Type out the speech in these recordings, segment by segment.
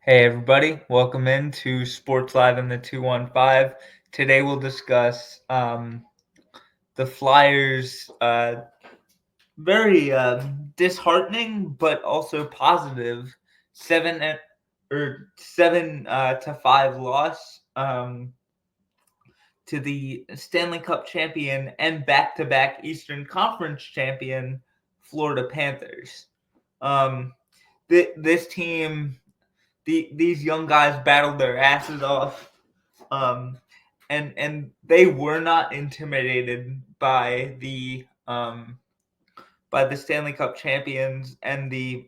Hey everybody, welcome into Sports Live in the 215. Today we'll discuss the Flyers' very disheartening but also positive 7 to 5 loss to the Stanley Cup champion and back-to-back Eastern Conference champion Florida Panthers. Um, this team, these young guys battled their asses off, and they were not intimidated by the Stanley Cup champions and the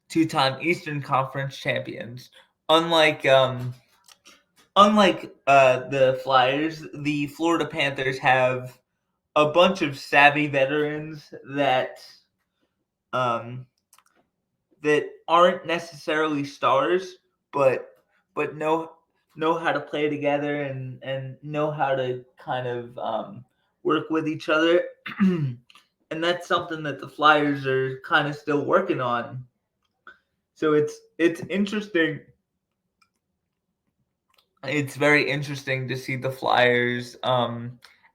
two-time Eastern Conference champions. Unlike the Flyers, the Florida Panthers have a bunch of savvy veterans um, that aren't necessarily stars, but know how to play together and know how to kind of work with each other. And that's something that the Flyers are kind of still working on. So it's interesting. It's very interesting to see the Flyers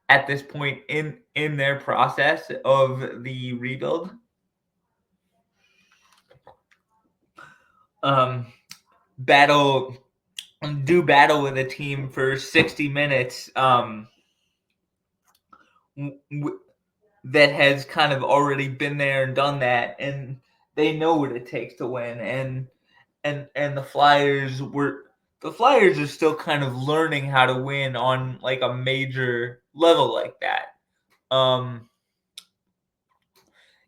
at this point in their process of the rebuild. Um, battle battle with a team for 60 minutes that has kind of already been there and done that, and they know what it takes to win. And the Flyers are still kind of learning how to win on like a major level like that.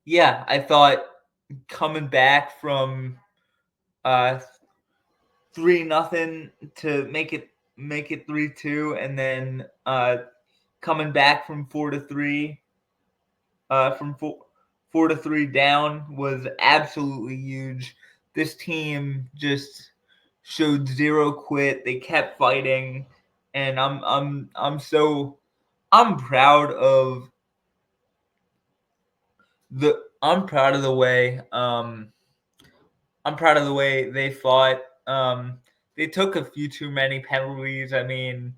Yeah, I thought coming back from 3-0 to make it 3-2, and then coming back from 4-3, from 4-3 down was absolutely huge. This team just showed zero quit. They kept fighting, and I'm proud of I'm proud of the way they fought. They took a few too many penalties. I mean,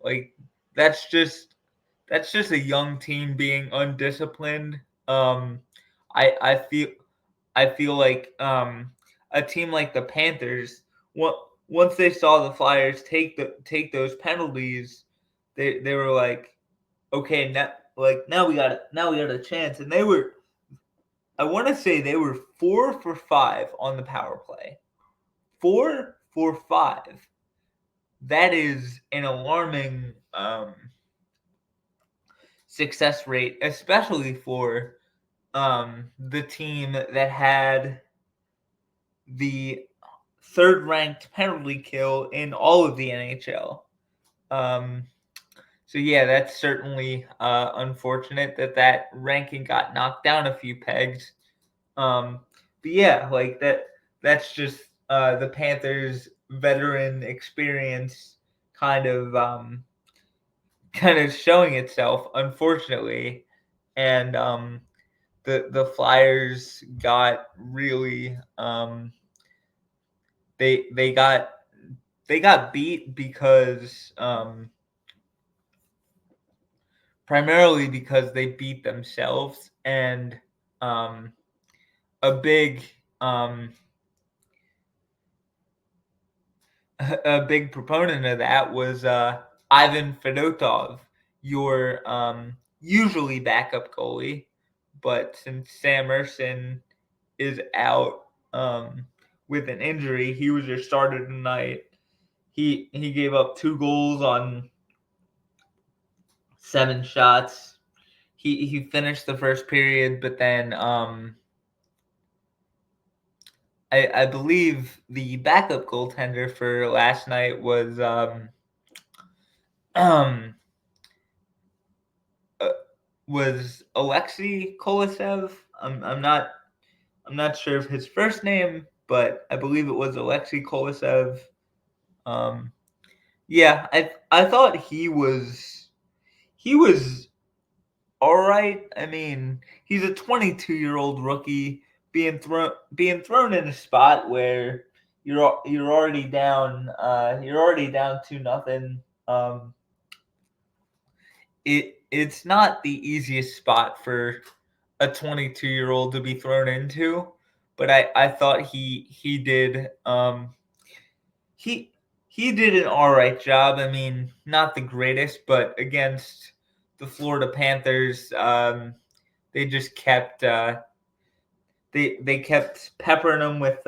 like that's just a young team being undisciplined. Um, I feel like a team like the Panthers, once they saw the Flyers take those penalties, they were like, okay, now we got a chance, and they were. I want to say they were 4 for 5 on the power play. 4 for 5. That is an alarming success rate, especially for the team that had the third-ranked penalty kill in all of the NHL. So yeah, that's certainly unfortunate that ranking got knocked down a few pegs. But yeah, like that. That's just the Panthers' veteran experience kind of showing itself, unfortunately, and the Flyers got really they got beat because primarily because they beat themselves, and um, a big a big proponent of that was Ivan Fedotov, your usually backup goalie, but since Sam Ersson is out with an injury, he was your starter tonight. He gave up 2 goals on 7 shots. He finished the first period, but then I believe the backup goaltender for last night was um uh, was Alexei Kolosev. I'm not sure of his first name, but I believe it was Alexei Kolosev. Um, yeah, I thought he was all right. I mean, he's a 22-year-old rookie being thrown in a spot where you're already down. You're already down 2-0. It's not the easiest spot for a 22-year-old to be thrown into, but I thought he did he he did an all right job. I mean, not the greatest, but against the Florida Panthers, they just kept they kept peppering them with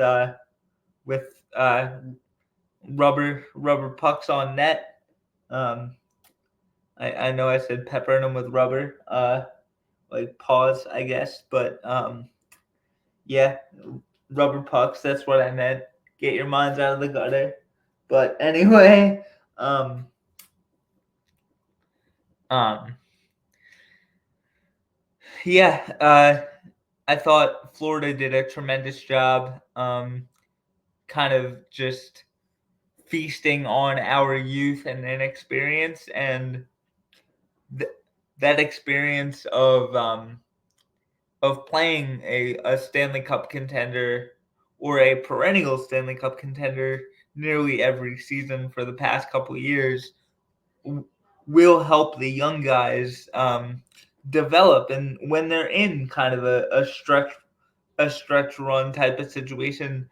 rubber pucks on net. Um, I know I said peppering them with rubber, like pause, I guess, but yeah, rubber pucks. That's what I meant. Get your minds out of the gutter. But anyway, um, um, yeah, I thought Florida did a tremendous job, kind of just feasting on our youth and inexperience, and th- that experience of playing a Stanley Cup contender or a perennial Stanley Cup contender nearly every season for the past couple of years will help the young guys develop, and when they're in kind of a stretch run type of situation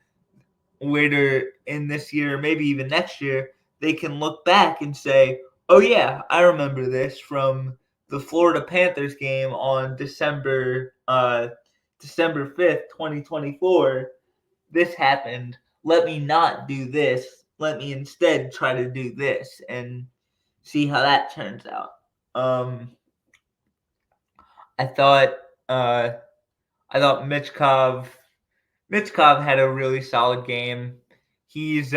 later in this year, maybe even next year, they can look back and say, "Oh yeah, I remember this from the Florida Panthers game on December 5th, 2024. This happened. Let me not do this. Let me instead try to do this and see how that turns out." Um, I thought uh, I thought Mitchkov had a really solid game. He's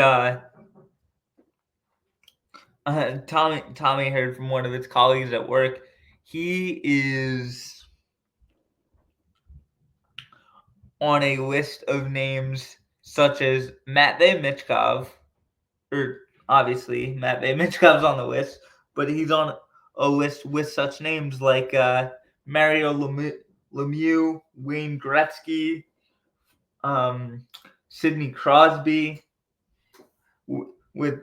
Tommy heard from one of his colleagues at work. He is on a list of names such as Matvey Michkov, or obviously Matvey Michkov's on the list, but he's on a list with such names like Mario Lemieux, Wayne Gretzky, Sidney Crosby, with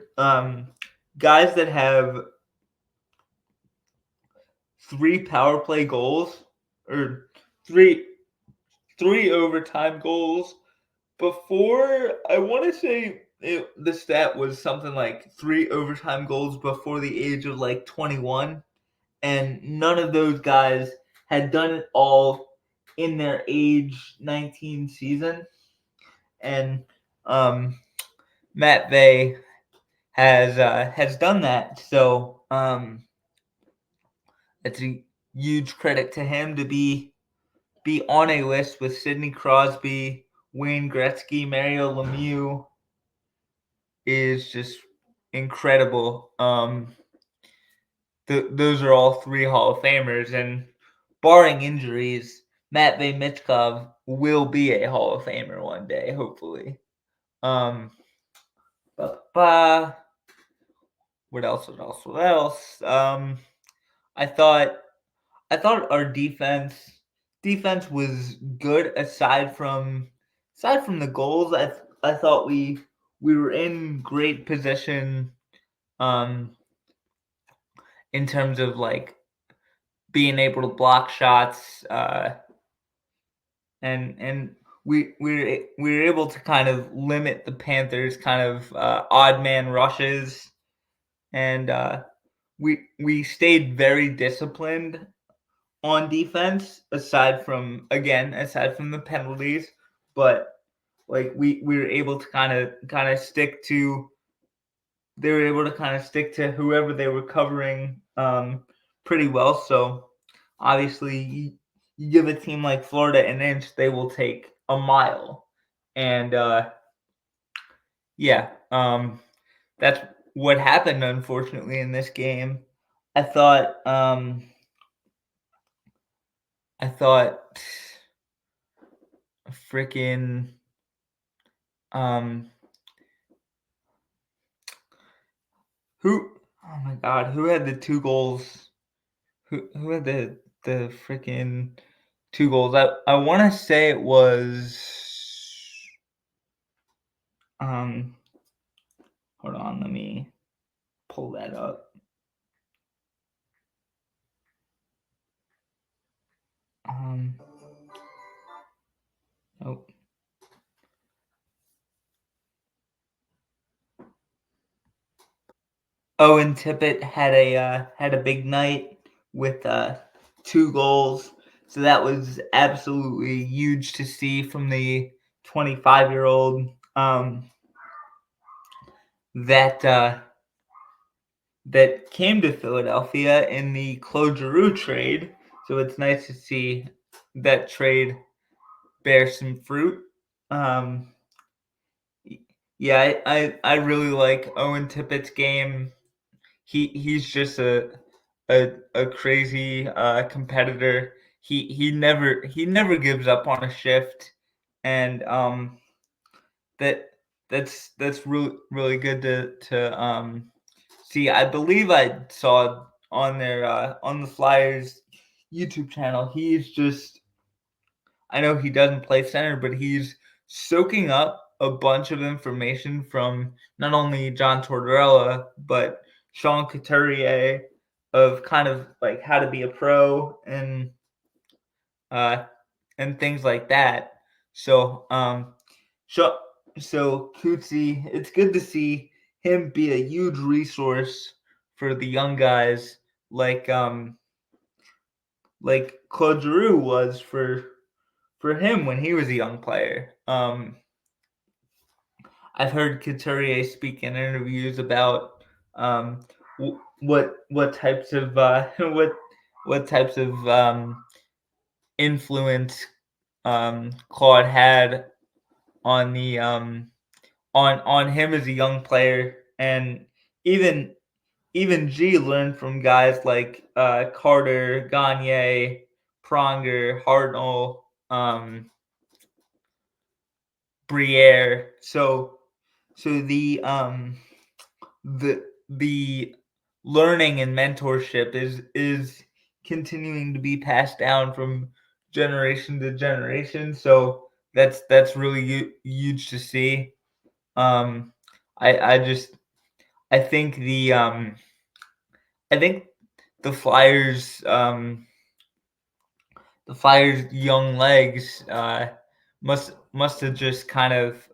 guys that have 3 power play goals or three overtime goals before. I want to say the stat was something like 3 overtime goals before the age of like 21, and none of those guys had done it all in their age 19 season. And Matt Vey has done that, so it's a huge credit to him to be on a list with Sidney Crosby, Wayne Gretzky, Mario Lemieux is just incredible. Those are all 3 Hall of Famers, and barring injuries, Matvey Michkov will be a Hall of Famer one day, hopefully. What else? What else? I thought our defense was good aside from the goals. I thought we were in great position in terms of like being able to block shots, and we were able to kind of limit the Panthers' kind of odd man rushes, and we stayed very disciplined on defense aside from the penalties, but like we were able to kind of stick to they were able to kind of stick to whoever they were covering pretty well. So obviously you give a team like Florida an inch, they will take a mile. And yeah, that's what happened unfortunately in this game. I thought freaking um who oh my god, who had the 2 goals? Who had the freaking 2 goals? I want to say it was Um, hold on, let me pull that up. Nope. Owen Tippett had a big night with 2 goals, so that was absolutely huge to see from the 25-year-old. That that came to Philadelphia in the Claude Giroux trade. So it's nice to see that trade bear some fruit. Um, yeah, I really like Owen Tippett's game. He's just a crazy competitor. He never gives up on a shift, and that that's really good to see. I believe I saw on their on the Flyers YouTube channel. He's just, I know he doesn't play center, but he's soaking up a bunch of information from not only John Tortorella but Sean Couturier of kind of like how to be a pro uh, and things like that. So so so Cootsie, it's good to see him be a huge resource for the young guys like Claude Giroux was for him when he was a young player. I've heard Couturier speak in interviews about what types of what types of influence Claude had on the on him as a young player, and even G learned from guys like Carter, Gagne, Pronger, Hartnell, Briere. So the learning and mentorship is continuing to be passed down from generation to generation. So that's really huge to see. Um, I just I think I think the Flyers young legs must have just kind of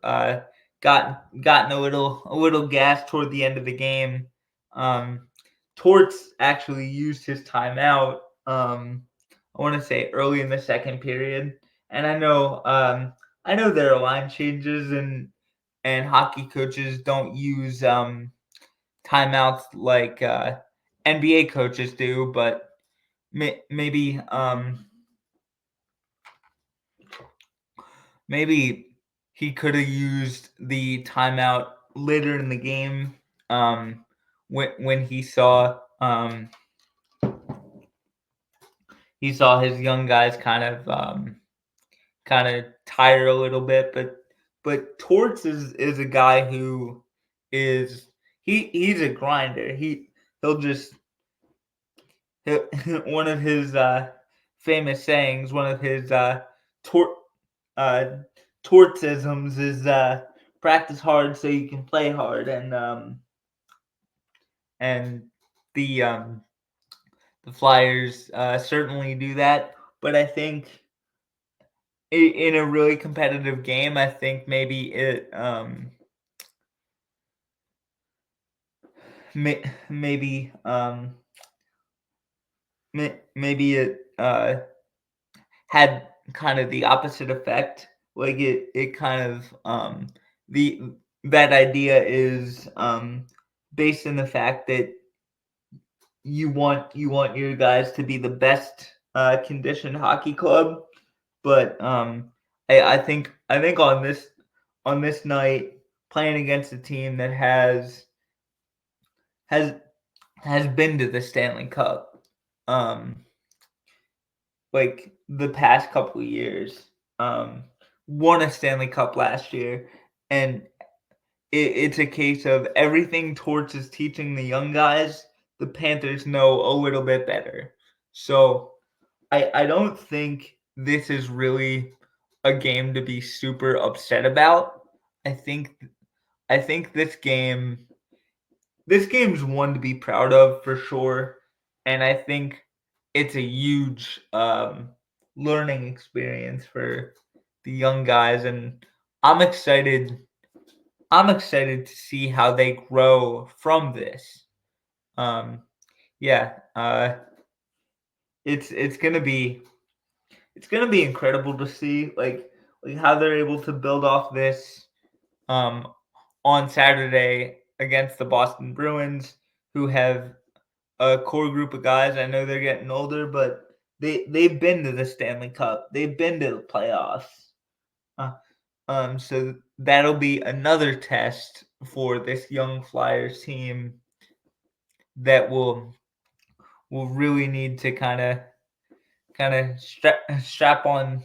gotten a little gas toward the end of the game. Um, Torts actually used his timeout. I want to say early in the second period, and I know there are line changes and hockey coaches don't use timeouts like NBA coaches do, but maybe maybe he could have used the timeout later in the game when he saw his young guys kind of tire a little bit, but Torts is a guy who is he's a grinder. He'll just one of his famous sayings, one of his tor- uh, tortsisms is practice hard so you can play hard, and the Flyers certainly do that. But I think in a really competitive game, I think maybe maybe maybe it had kind of the opposite effect. Like it kind of the that idea is based in the fact that you want your guys to be the best conditioned hockey club, but I think on this night playing against a team that has has been to the Stanley Cup, like the past couple of years, won a Stanley Cup last year, and it's a case of everything Torts is teaching the young guys, the Panthers know a little bit better. So I don't think this is really a game to be super upset about. I think I think this game's one to be proud of for sure, and I think it's a huge learning experience for the young guys, and I'm excited. I'm excited to see how they grow from this. Um, yeah, it's gonna be incredible to see like how they're able to build off this um, on Saturday against the Boston Bruins, who have a core group of guys. I know they're getting older, but they've been to the Stanley Cup. They've been to the playoffs. Uh, so that'll be another test for this young Flyers team that will really need to kind of strap on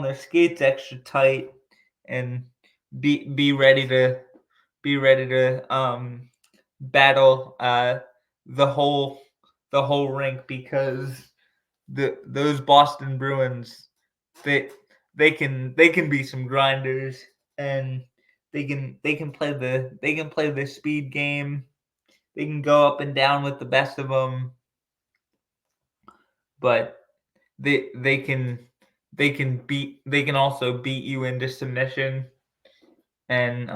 their skates extra tight and be ready to battle the whole rink, because those Boston Bruins, they they can be some grinders, and they can play the speed game. They can go up and down with the best of them, but they can they can also beat you into submission, and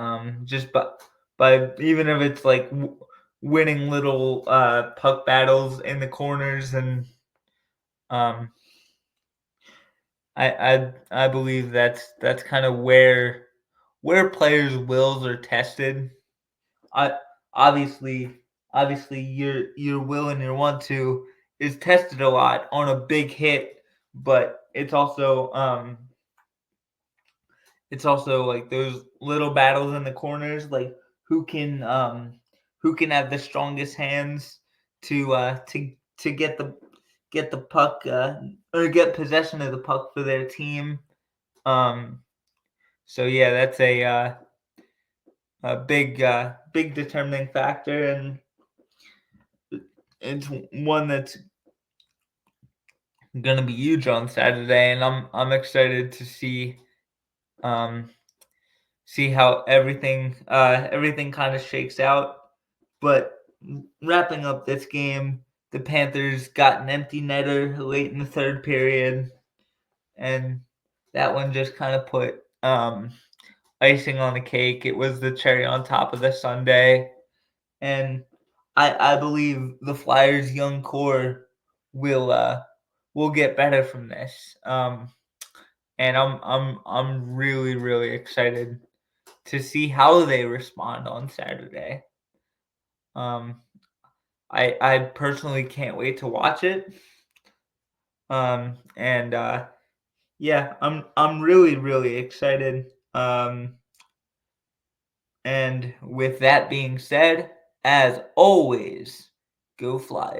just by even if it's like winning little puck battles in the corners, and um I believe that's kind of where players' wills are tested. I obviously obviously your will and your want to is tested a lot on a big hit, but it's also like those little battles in the corners, like who can um who can have the strongest hands to get the puck or get possession of the puck for their team. Um, so yeah, that's a big determining factor, and it's one that's gonna be huge on Saturday, and I'm excited to um see how everything kind of shakes out. But wrapping up this game, the Panthers got an empty netter late in the third period, and that one just kind of put icing on the cake. It was the cherry on top of the sundae, and I believe the Flyers' young core will will get better from this. And I'm really excited to see how they respond on Saturday. Um, I personally can't wait to watch it. And yeah, I'm really excited. And with that being said, as always, go Flyers.